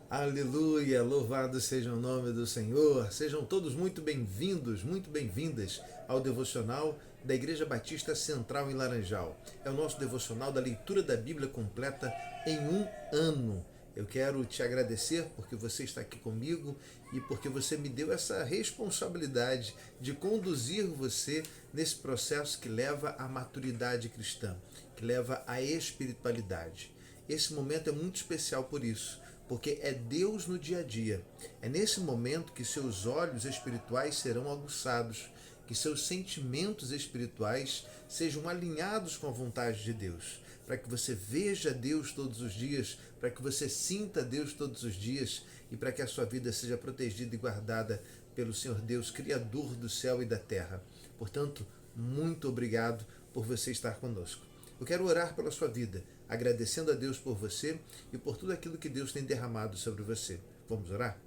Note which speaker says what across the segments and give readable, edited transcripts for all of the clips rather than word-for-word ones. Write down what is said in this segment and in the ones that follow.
Speaker 1: Aleluia, louvado seja o nome do Senhor. Sejam todos muito bem-vindos, muito bem-vindas ao devocional da Igreja Batista Central em Laranjal. É o nosso devocional da leitura da Bíblia completa em um ano. Eu quero te agradecer porque você está aqui comigo e porque você me deu essa responsabilidade de conduzir você nesse processo que leva à maturidade cristã, que leva à espiritualidade. Esse momento é muito especial por isso, porque é Deus no dia a dia. É nesse momento que seus olhos espirituais serão aguçados, que seus sentimentos espirituais sejam alinhados com a vontade de Deus, para que você veja Deus todos os dias, para que você sinta Deus todos os dias e para que a sua vida seja protegida e guardada pelo Senhor Deus, Criador do céu e da terra. Portanto, muito obrigado por você estar conosco. Eu quero orar pela sua vida, agradecendo a Deus por você e por tudo aquilo que Deus tem derramado sobre você. Vamos orar?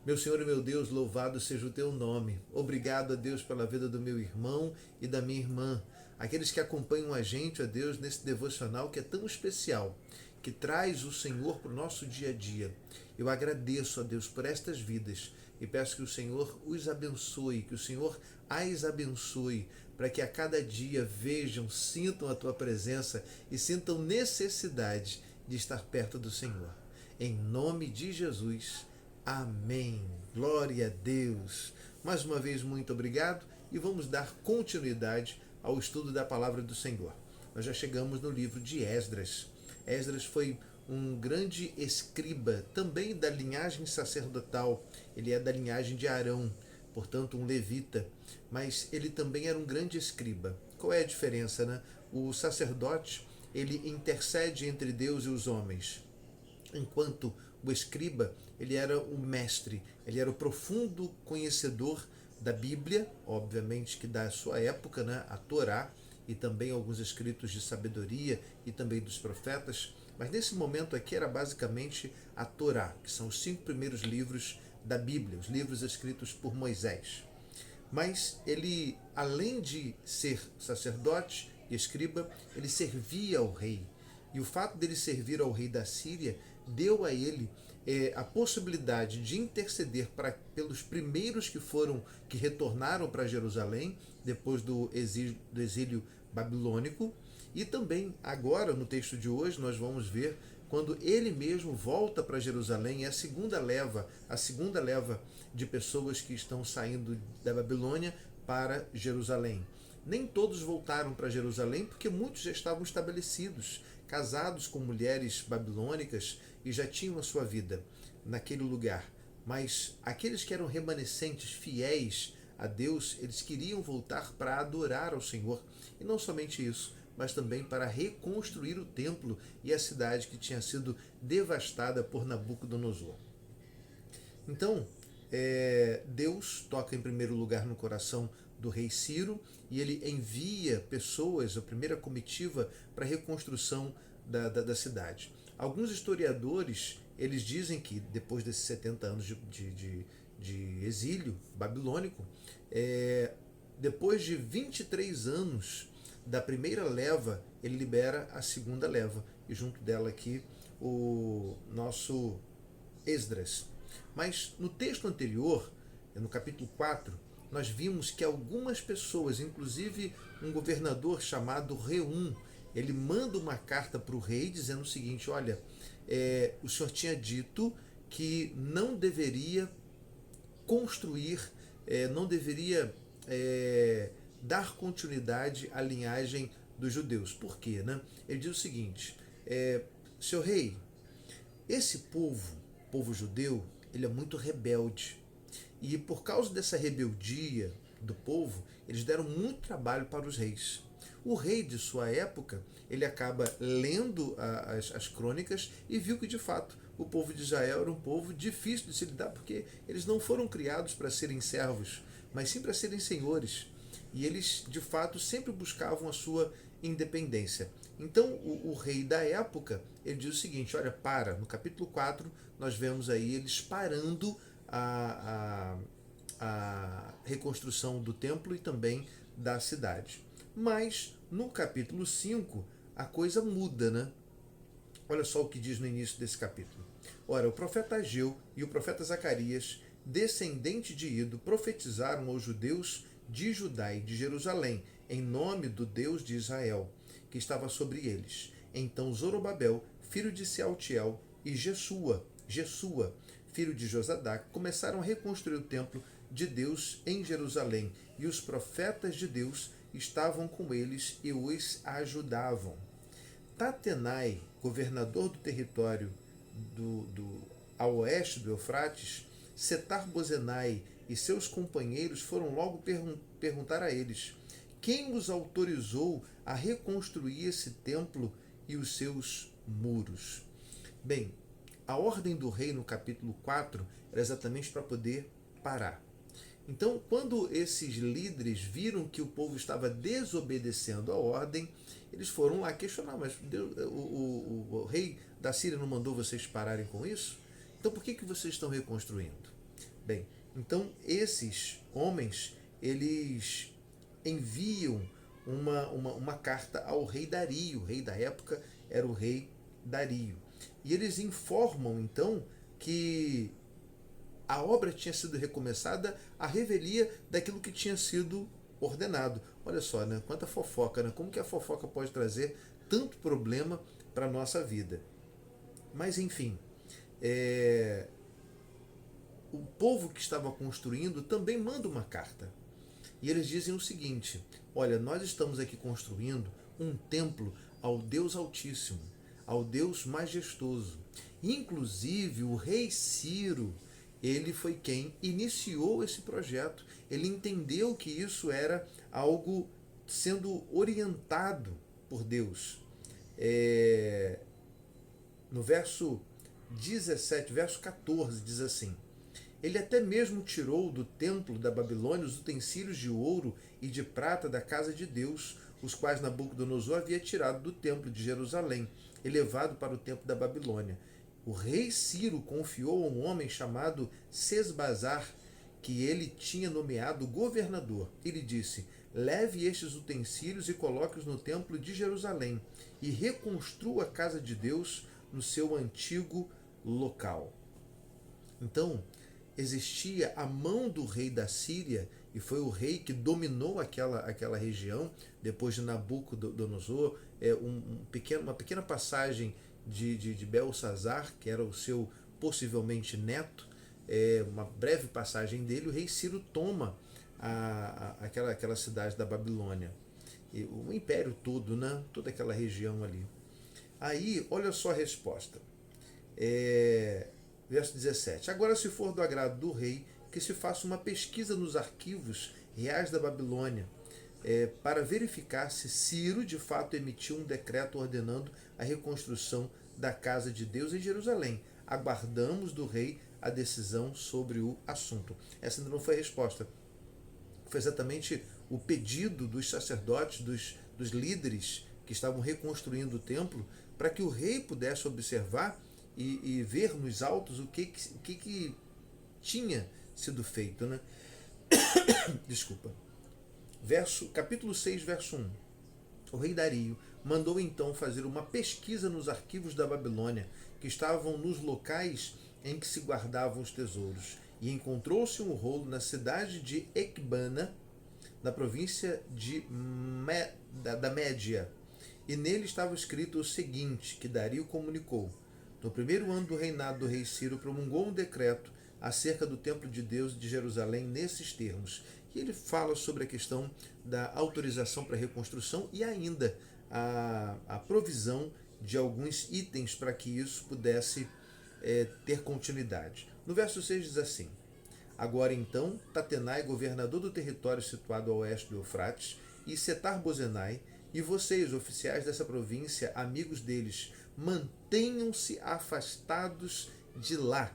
Speaker 1: Meu Senhor e meu Deus, louvado seja o teu nome. Obrigado a Deus pela vida do meu irmão e da minha irmã. Aqueles que acompanham a gente, ó Deus, nesse devocional que é tão especial, que traz o Senhor para o nosso dia a dia. Eu agradeço a Deus por estas vidas e peço que o Senhor os abençoe, que o Senhor as abençoe, para que a cada dia vejam, sintam a tua presença e sintam necessidade de estar perto do Senhor. Em nome de Jesus. Amém. Glória a Deus. Mais uma vez, muito obrigado e vamos dar continuidade ao estudo da palavra do Senhor. Nós já chegamos no livro de Esdras. Esdras foi um grande escriba, também da linhagem sacerdotal. Ele é da linhagem de Arão, portanto um levita, mas ele também era um grande escriba. Qual é a diferença, né? O sacerdote, ele intercede entre Deus e os homens, enquanto o escriba, ele era o mestre, ele era o profundo conhecedor da Bíblia, obviamente que da sua época, né, a Torá, e também alguns escritos de sabedoria e também dos profetas, mas nesse momento aqui era basicamente a Torá, que são os 5 primeiros livros da Bíblia, os livros escritos por Moisés. Mas ele, além de ser sacerdote e escriba, ele servia ao rei. E o fato dele servir ao rei da Síria deu a ele a possibilidade de interceder pelos primeiros que retornaram para Jerusalém depois do exílio babilônico. E também agora, no texto de hoje, nós vamos ver quando ele mesmo volta para Jerusalém, é a segunda leva de pessoas que estão saindo da Babilônia para Jerusalém. Nem todos voltaram para Jerusalém, porque muitos já estavam estabelecidos, casados com mulheres babilônicas e já tinham a sua vida naquele lugar. Mas aqueles que eram remanescentes, fiéis a Deus, eles queriam voltar para adorar ao Senhor. E não somente isso, mas também para reconstruir o templo e a cidade que tinha sido devastada por Nabucodonosor. Então, Deus toca em primeiro lugar no coração do rei Ciro e ele envia pessoas, a primeira comitiva, para a reconstrução da cidade. Alguns historiadores, eles dizem que depois desses 70 anos de exílio babilônico, depois de 23 anos da primeira leva, ele libera a segunda leva, e junto dela aqui o nosso Esdras. Mas no texto anterior, no capítulo 4, nós vimos que algumas pessoas, inclusive um governador chamado Reum, ele manda uma carta para o rei dizendo o seguinte: olha, o senhor tinha dito que não deveria construir, não deveria dar continuidade à linhagem dos judeus. Por quê? Né? Ele diz o seguinte: seu rei, esse povo judeu, ele é muito rebelde. E por causa dessa rebeldia do povo, eles deram muito trabalho para os reis. O rei de sua época, ele acaba lendo as crônicas e viu que de fato o povo de Israel era um povo difícil de se lidar, porque eles não foram criados para serem servos, mas sim para serem senhores. E eles de fato sempre buscavam a sua independência. Então o rei da época, ele diz o seguinte: olha, no capítulo 4 nós vemos aí eles parando a reconstrução do templo e também da cidade. Mas no capítulo 5 a coisa muda, né? Olha só o que diz no início desse capítulo. Ora, o profeta Ageu e o profeta Zacarias, descendente de Ido, profetizaram aos judeus de Judá e de Jerusalém, em nome do Deus de Israel, que estava sobre eles. Então Zorobabel, filho de Sealtiel, e Jesua, filho de Josadac, começaram a reconstruir o templo de Deus em Jerusalém, e os profetas de Deus estavam com eles e os ajudavam. Tatenai, governador do território ao oeste do Eufrates, Setar-Bozenai e seus companheiros foram logo perguntar a eles: quem os autorizou a reconstruir esse templo e os seus muros? Bem, a ordem do rei no capítulo 4 era exatamente para poder parar. Então, quando esses líderes viram que o povo estava desobedecendo a ordem, eles foram lá questionar, mas Deus, o rei da Síria não mandou vocês pararem com isso? Então por que vocês estão reconstruindo? Bem, então esses homens, eles enviam uma carta ao rei Dario. O rei da época era o rei Dario. E eles informam então que a obra tinha sido recomeçada à revelia daquilo que tinha sido ordenado. Olha só, né? Quanta fofoca, né? Como que a fofoca pode trazer tanto problema para a nossa vida? Mas, enfim, o povo que estava construindo também manda uma carta. E eles dizem o seguinte: olha, nós estamos aqui construindo um templo ao Deus Altíssimo, ao Deus majestoso. Inclusive, o rei Ciro, ele foi quem iniciou esse projeto. Ele entendeu que isso era algo sendo orientado por Deus. No verso 17, verso 14, diz assim: ele até mesmo tirou do templo da Babilônia os utensílios de ouro e de prata da casa de Deus, os quais Nabucodonosor havia tirado do templo de Jerusalém, elevado para o templo da Babilônia. O rei Ciro confiou a um homem chamado Sesbazar, que ele tinha nomeado governador. Ele disse: leve estes utensílios e coloque-os no templo de Jerusalém, e reconstrua a casa de Deus no seu antigo local. Então, existia a mão do rei da Síria, e foi o rei que dominou aquela região, depois de Nabucodonosor, uma pequena passagem de Belsazar, que era o seu possivelmente neto, uma breve passagem dele. O rei Ciro toma aquela cidade da Babilônia, e o império todo, né? Toda aquela região ali. Aí, olha só a resposta. Verso 17. Agora, se for do agrado do rei, que se faça uma pesquisa nos arquivos reais da Babilônia, para verificar se Ciro de fato emitiu um decreto ordenando a reconstrução da casa de Deus em Jerusalém. Aguardamos do rei a decisão sobre o assunto. Essa ainda não foi a resposta. Foi exatamente o pedido dos sacerdotes, dos líderes que estavam reconstruindo o templo, para que o rei pudesse observar e ver nos autos o que tinha sido feito, né? Desculpa. Capítulo 6, verso 1. O rei Dario mandou então fazer uma pesquisa nos arquivos da Babilônia, que estavam nos locais em que se guardavam os tesouros, e encontrou-se um rolo na cidade de Ecbana, na província da Média, e nele estava escrito o seguinte, que Dario comunicou: no primeiro ano do reinado do rei Ciro, promulgou um decreto acerca do templo de Deus de Jerusalém nesses termos. E ele fala sobre a questão da autorização para a reconstrução e ainda a provisão de alguns itens para que isso pudesse ter continuidade. No verso 6 diz assim: agora então, Tatenai, governador do território situado ao oeste do Eufrates, e Setar-Bozenai, e vocês, oficiais dessa província, amigos deles, mantenham-se afastados de lá.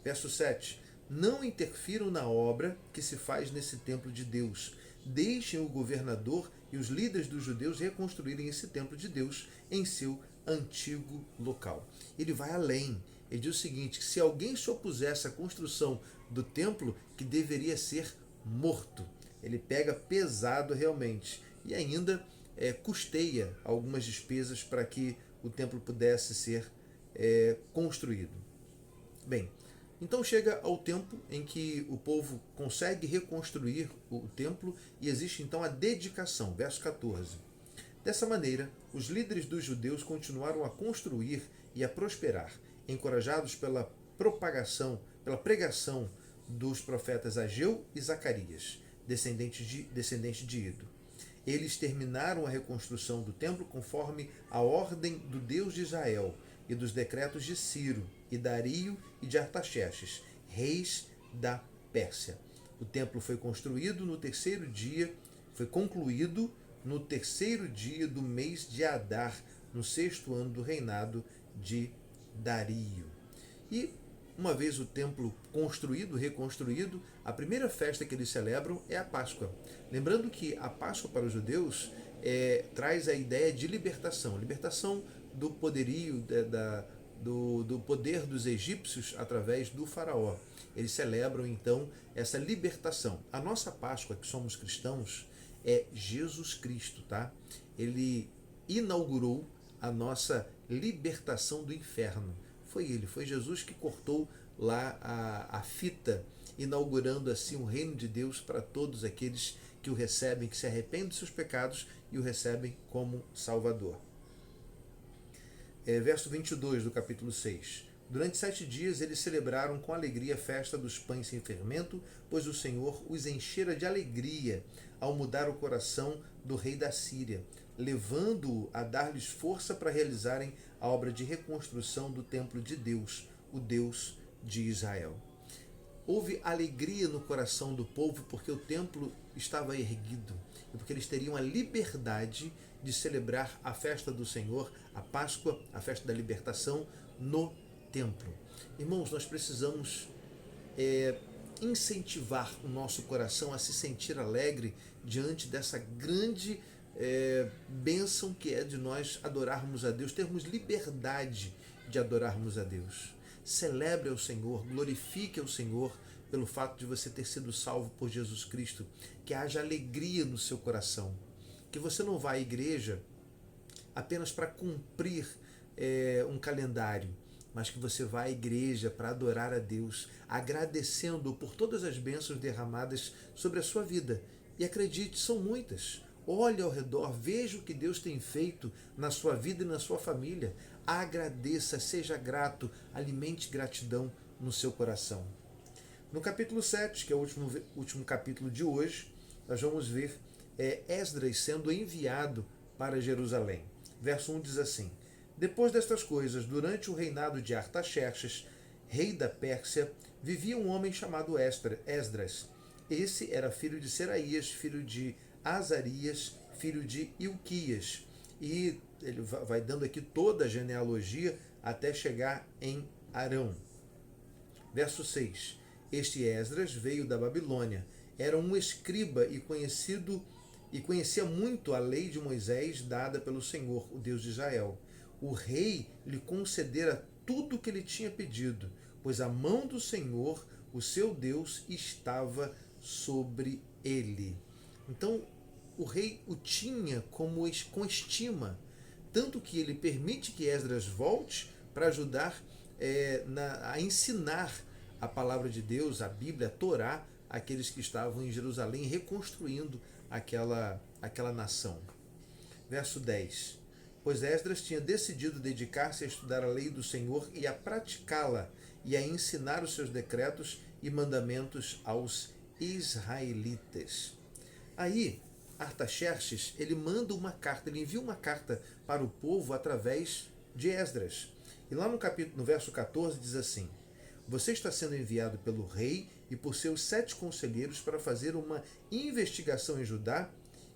Speaker 1: Verso 7. Não interfiram na obra que se faz nesse templo de Deus. Deixem o governador e os líderes dos judeus reconstruírem esse templo de Deus em seu antigo local. Ele vai além. Ele diz o seguinte: se alguém se opusesse à construção do templo, que deveria ser morto. Ele pega pesado realmente. E ainda custeia algumas despesas para que o templo pudesse ser construído. Bem, então chega ao tempo em que o povo consegue reconstruir o templo e existe então a dedicação, verso 14. Dessa maneira, os líderes dos judeus continuaram a construir e a prosperar, encorajados pela propagação, pela pregação dos profetas Ageu e Zacarias, descendentes de Ido. Eles terminaram a reconstrução do templo conforme a ordem do Deus de Israel e dos decretos de Ciro, e Dario e de Artaxerxes, reis da Pérsia. O templo foi concluído no terceiro dia do mês de Adar, no 6º ano do reinado de Dario. E uma vez o templo reconstruído, a primeira festa que eles celebram é a Páscoa. Lembrando que a Páscoa para os judeus traz a ideia de libertação do poderio, do poder dos egípcios através do faraó. Eles celebram então essa libertação. A nossa Páscoa, que somos cristãos, é Jesus Cristo, tá? Ele inaugurou a nossa libertação do inferno. Foi Jesus que cortou lá a fita, inaugurando assim o reino de Deus para todos aqueles que o recebem, que se arrependem dos seus pecados e o recebem como Salvador. Verso 22 do capítulo 6. Durante 7 dias eles celebraram com alegria a festa dos pães sem fermento, pois o Senhor os enchera de alegria ao mudar o coração do rei da Síria, levando-o a dar-lhes força para realizarem a obra de reconstrução do templo de Deus, o Deus de Israel. Houve alegria no coração do povo porque o templo estava erguido e porque eles teriam a liberdade de celebrar a festa do Senhor, a Páscoa, a festa da libertação, no templo. Irmãos, nós precisamos incentivar o nosso coração a se sentir alegre diante dessa grande bênção que é de nós adorarmos a Deus, termos liberdade de adorarmos a Deus. Celebre ao Senhor, glorifique ao Senhor pelo fato de você ter sido salvo por Jesus Cristo, que haja alegria no seu coração, que você não vá à igreja apenas para cumprir um calendário, mas que você vá à igreja para adorar a Deus, agradecendo por todas as bênçãos derramadas sobre a sua vida. E acredite, são muitas. Olhe ao redor, veja o que Deus tem feito na sua vida e na sua família. Agradeça, seja grato, alimente gratidão no seu coração. No capítulo 7, que é o último capítulo de hoje, nós vamos ver Esdras sendo enviado para Jerusalém. Verso 1 diz assim: Depois destas coisas, durante o reinado de Artaxerxes, rei da Pérsia, vivia um homem chamado Esdras. Esse era filho de Seraías, filho de Azarias, filho de Ilquias. E ele vai dando aqui toda a genealogia até chegar em Arão. Verso 6. Este Esdras veio da Babilônia. Era um escriba e conhecia muito a lei de Moisés dada pelo Senhor, o Deus de Israel. O rei lhe concedera tudo o que ele tinha pedido, pois a mão do Senhor, o seu Deus, estava sobre ele. Então, o rei o tinha com estima, tanto que ele permite que Esdras volte para ajudar a ensinar a palavra de Deus, a Bíblia, a Torá, àqueles que estavam em Jerusalém reconstruindo aquela nação. Verso 10. Pois Esdras tinha decidido dedicar-se a estudar a lei do Senhor e a praticá-la, e a ensinar os seus decretos e mandamentos aos israelitas. Aí, Artaxerxes, ele manda uma carta, ele envia uma carta para o povo através de Esdras. E lá no verso 14 diz assim: Você está sendo enviado pelo rei e por seus 7 conselheiros para fazer uma investigação em Judá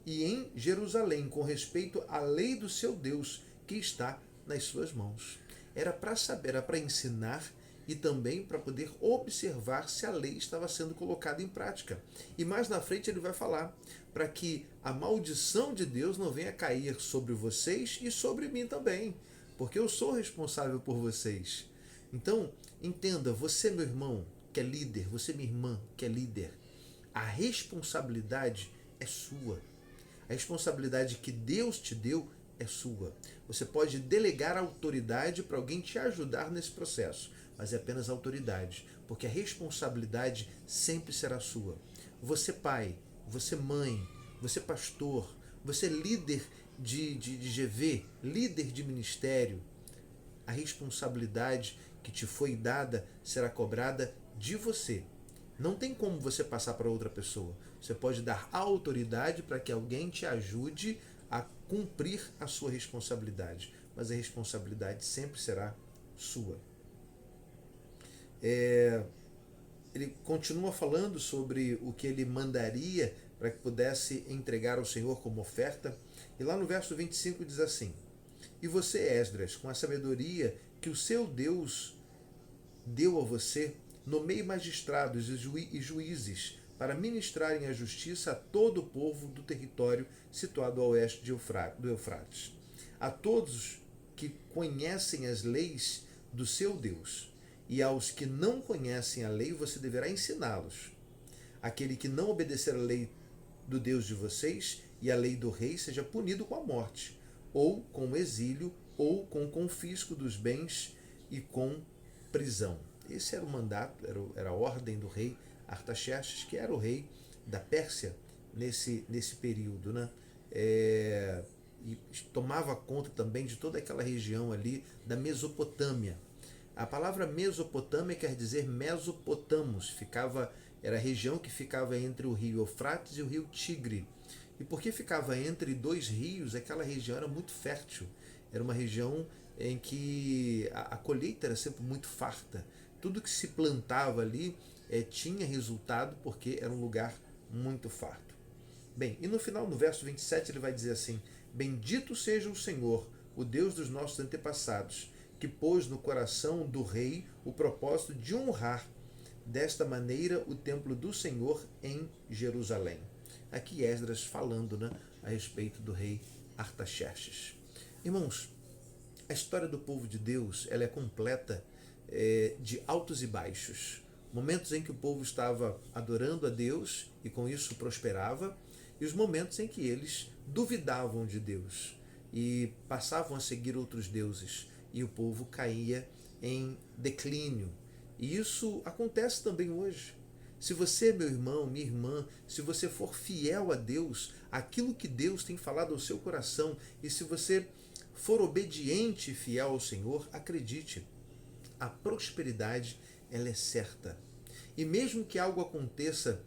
Speaker 1: e em Jerusalém com respeito à lei do seu Deus, que está nas suas mãos. Era para saber, era para ensinar e também para poder observar se a lei estava sendo colocada em prática. E mais na frente ele vai falar para que a maldição de Deus não venha cair sobre vocês e sobre mim também, porque eu sou responsável por vocês. Então, entenda, você, meu irmão, que é líder, você, minha irmã, que é líder, a responsabilidade é sua. A responsabilidade que Deus te deu é é sua. Você pode delegar autoridade para alguém te ajudar nesse processo, mas é apenas autoridade, porque a responsabilidade sempre será sua. Você pai, você mãe, você pastor, você líder de GV, líder de ministério, a responsabilidade que te foi dada será cobrada de você. Não tem como você passar para outra pessoa. Você pode dar autoridade para que alguém te ajude a cumprir a sua responsabilidade, mas a responsabilidade sempre será sua. Ele continua falando sobre o que ele mandaria para que pudesse entregar ao Senhor como oferta. E lá no verso 25 diz assim: E você, Esdras, com a sabedoria que o seu Deus deu a você, nomeie magistrados e juízes para ministrarem a justiça a todo o povo do território situado ao oeste do Eufrates. A todos que conhecem as leis do seu Deus, e aos que não conhecem a lei você deverá ensiná-los. Aquele que não obedecer a lei do Deus de vocês e a lei do rei seja punido com a morte, ou com o exílio, ou com o confisco dos bens e com prisão. Esse era o mandato, era a ordem do rei Artaxerxes, que era o rei da Pérsia nesse período, né? E tomava conta também de toda aquela região ali da Mesopotâmia. A palavra Mesopotâmia quer dizer Mesopotamos, era a região que ficava entre o rio Eufrates e o rio Tigre. E porque ficava entre dois rios, aquela região era muito fértil. Era uma região em que a colheita era sempre muito farta. Tudo que se plantava ali tinha resultado porque era um lugar muito farto. Bem, e no final, no verso 27, ele vai dizer assim: Bendito seja o Senhor, o Deus dos nossos antepassados, que pôs no coração do rei o propósito de honrar desta maneira o templo do Senhor em Jerusalém. Aqui Esdras falando, né, a respeito do rei Artaxerxes. Irmãos, a história do povo de Deus ela é completa de altos e baixos. Momentos em que o povo estava adorando a Deus e com isso prosperava, e os momentos em que eles duvidavam de Deus e passavam a seguir outros deuses, e o povo caía em declínio. E isso acontece também hoje. Se você, meu irmão, minha irmã, se você for fiel a Deus, aquilo que Deus tem falado ao seu coração, e se você for obediente e fiel ao Senhor, acredite, a prosperidade ela é certa. E mesmo que algo aconteça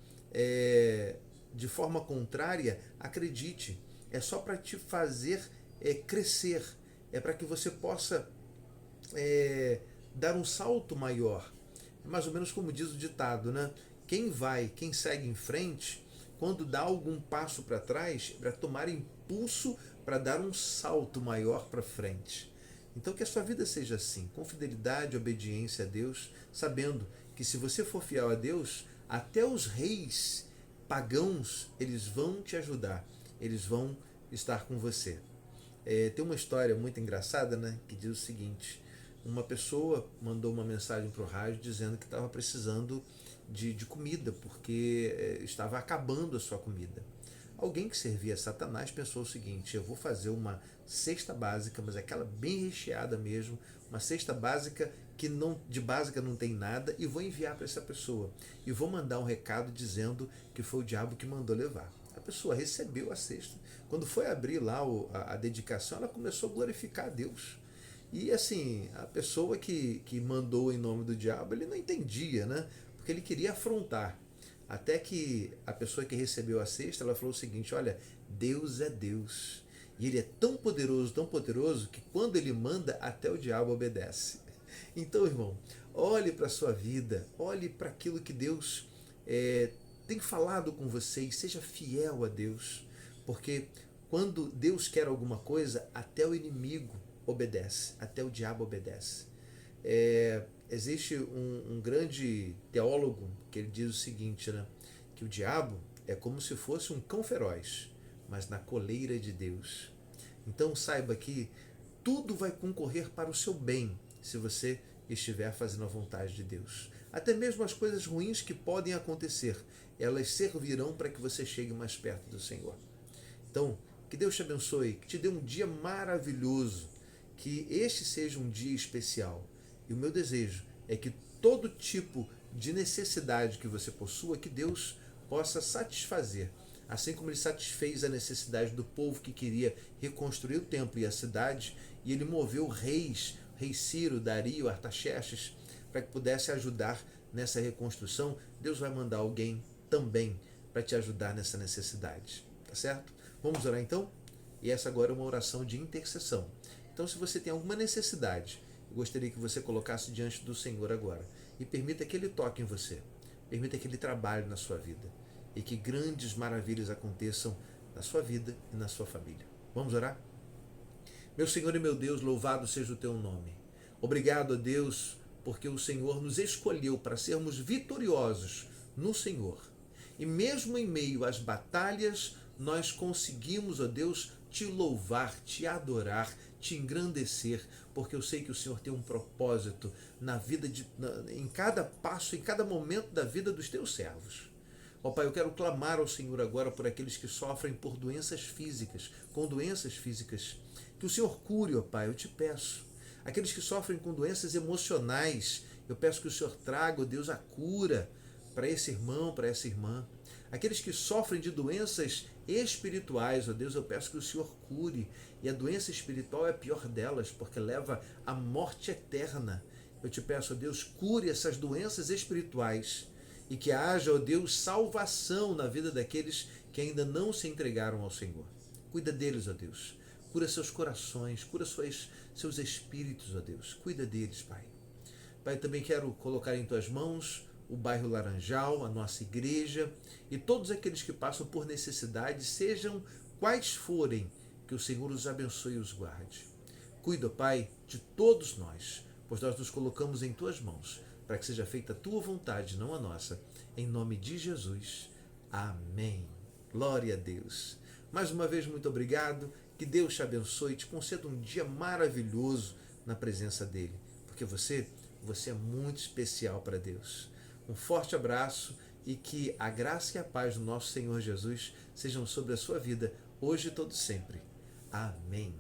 Speaker 1: de forma contrária, acredite, é só para te fazer crescer, é para que você possa dar um salto maior. É mais ou menos como diz o ditado, né? Quem segue em frente, quando dá algum passo para trás, para tomar impulso para dar um salto maior para frente. Então que a sua vida seja assim, com fidelidade e obediência a Deus, sabendo que se você for fiel a Deus, até os reis pagãos, eles vão te ajudar, eles vão estar com você. Tem uma história muito engraçada, né, que diz o seguinte: uma pessoa mandou uma mensagem para o rádio dizendo que estava precisando de comida, porque estava acabando a sua comida. Alguém que servia a Satanás pensou o seguinte: eu vou fazer uma cesta básica, mas aquela bem recheada mesmo, uma cesta básica que de básica não tem nada, e vou enviar para essa pessoa. E vou mandar um recado dizendo que foi o diabo que mandou levar. A pessoa recebeu a cesta. Quando foi abrir lá a dedicação, ela começou a glorificar a Deus. E assim, a pessoa que mandou em nome do diabo, ele não entendia, né? Porque ele queria afrontar. Até que a pessoa que recebeu a cesta, ela falou o seguinte: olha, Deus é Deus. E ele é tão poderoso, que quando ele manda, até o diabo obedece. Então, irmão, olhe para a sua vida, olhe para aquilo que Deus tem falado com você e seja fiel a Deus. Porque quando Deus quer alguma coisa, até o inimigo obedece, até o diabo obedece. Existe um grande teólogo que ele diz o seguinte, né? Que o diabo é como se fosse um cão feroz, mas na coleira de Deus. Então saiba que tudo vai concorrer para o seu bem se você estiver fazendo a vontade de Deus. Até mesmo as coisas ruins que podem acontecer, elas servirão para que você chegue mais perto do Senhor. Então, Que Deus te abençoe, que te dê um dia maravilhoso, que este seja um dia especial. E o meu desejo é que todo tipo de necessidade que você possua, que Deus possa satisfazer. Assim como ele satisfez a necessidade do povo que queria reconstruir o templo e a cidade, e ele moveu reis, rei Ciro, Dario, Artaxerxes, para que pudesse ajudar nessa reconstrução, Deus vai mandar alguém também para te ajudar nessa necessidade. Tá certo? Vamos orar então? E essa agora é uma oração de intercessão. Então, se você tem alguma necessidade, eu gostaria que você colocasse diante do Senhor agora e permita que Ele toque em você, permita que Ele trabalhe na sua vida e que grandes maravilhas aconteçam na sua vida e na sua família. Vamos orar? Meu Senhor e meu Deus, louvado seja o Teu nome. Obrigado a Deus, porque o Senhor nos escolheu para sermos vitoriosos no Senhor. E mesmo em meio às batalhas, nós conseguimos, ó Deus, te louvar, te adorar, te engrandecer, porque eu sei que o Senhor tem um propósito na vida em cada passo, em cada momento da vida dos teus servos. Ó Pai, eu quero clamar ao Senhor agora por aqueles que sofrem por doenças físicas, com doenças físicas. Que o Senhor cure, ó Pai, eu te peço. Aqueles que sofrem com doenças emocionais, eu peço que o Senhor traga, ó Deus, a cura para esse irmão, para essa irmã. Aqueles que sofrem de doenças espirituais, ó Deus, eu peço que o Senhor cure. E a doença espiritual é a pior delas, porque leva à morte eterna. Eu te peço, ó Deus, cure essas doenças espirituais e que haja, ó Deus, salvação na vida daqueles que ainda não se entregaram ao Senhor. Cuida deles, ó Deus. Cura seus corações, cura seus espíritos, ó Deus. Cuida deles, Pai. Pai, também quero colocar em tuas mãos o bairro Laranjal, a nossa igreja e todos aqueles que passam por necessidade, sejam quais forem, que o Senhor os abençoe e os guarde. Cuida, Pai, de todos nós, pois nós nos colocamos em tuas mãos, para que seja feita a tua vontade, não a nossa. Em nome de Jesus. Amém. Glória a Deus. Mais uma vez, muito obrigado. Que Deus te abençoe e te conceda um dia maravilhoso na presença dEle, porque você é muito especial para Deus. Um forte abraço e que a graça e a paz do nosso Senhor Jesus sejam sobre a sua vida, hoje e todo sempre. Amém.